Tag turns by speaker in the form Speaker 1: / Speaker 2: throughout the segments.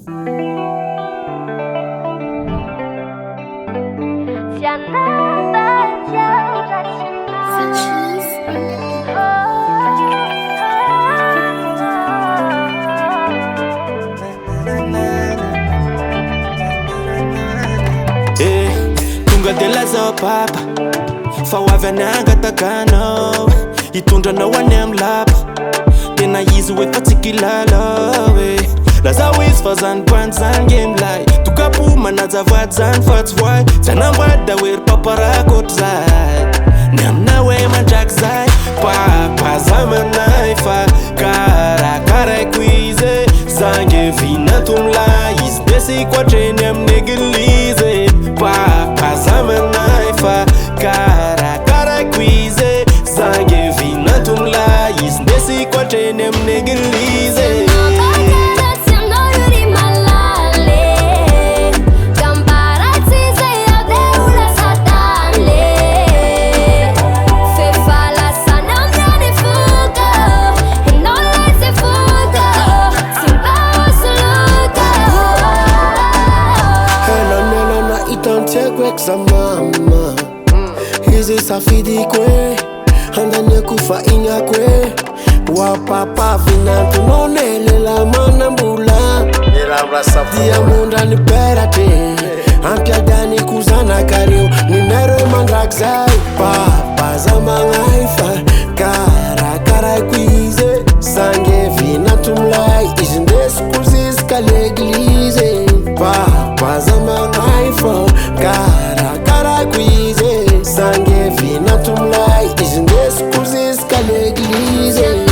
Speaker 1: Tonga de laza papa fa hoavy anangatakanao hitondranao any amy lapa tena izy hoe fa tsy kilala hoe laza ho izy fa zany poany zany Milay tokapo manajavady zany fa tsy voay zanambady da hoe ry paparako ohatry zay ny amina hoe mandraky zay papa za manay fa karakaraiko izy zange Vinanto Milay izy desiko atreny amin'ny eglizy papa za manay fa karakaraiko izy zange Vinanto Milay izy desiko atreny amin'ny eglizy za mama izy safidikwe andania kufa inyakwe wa papa Vinanto nonelela manambula dia munda ni perate ampiadani kuzana kareo ninero mandraky zay papa za magnaifa karakara kuize sange Vinanto Milay izy ndesiko ziska l'eglize papa za magnaifa karakaraiko izy sange Vinanto Milay izy ndesiko ziska l'eglize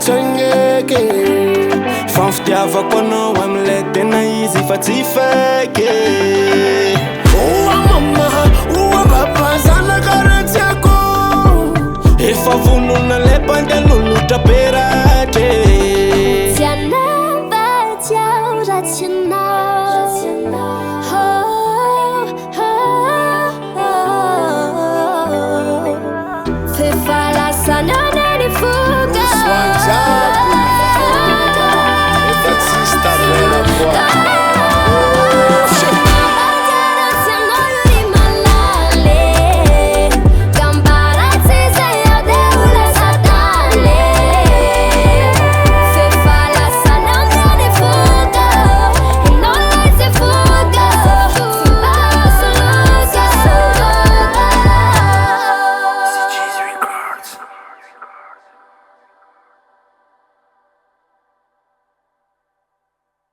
Speaker 1: Changeke fanfitiavako anao amilay tena izy fa tsy fake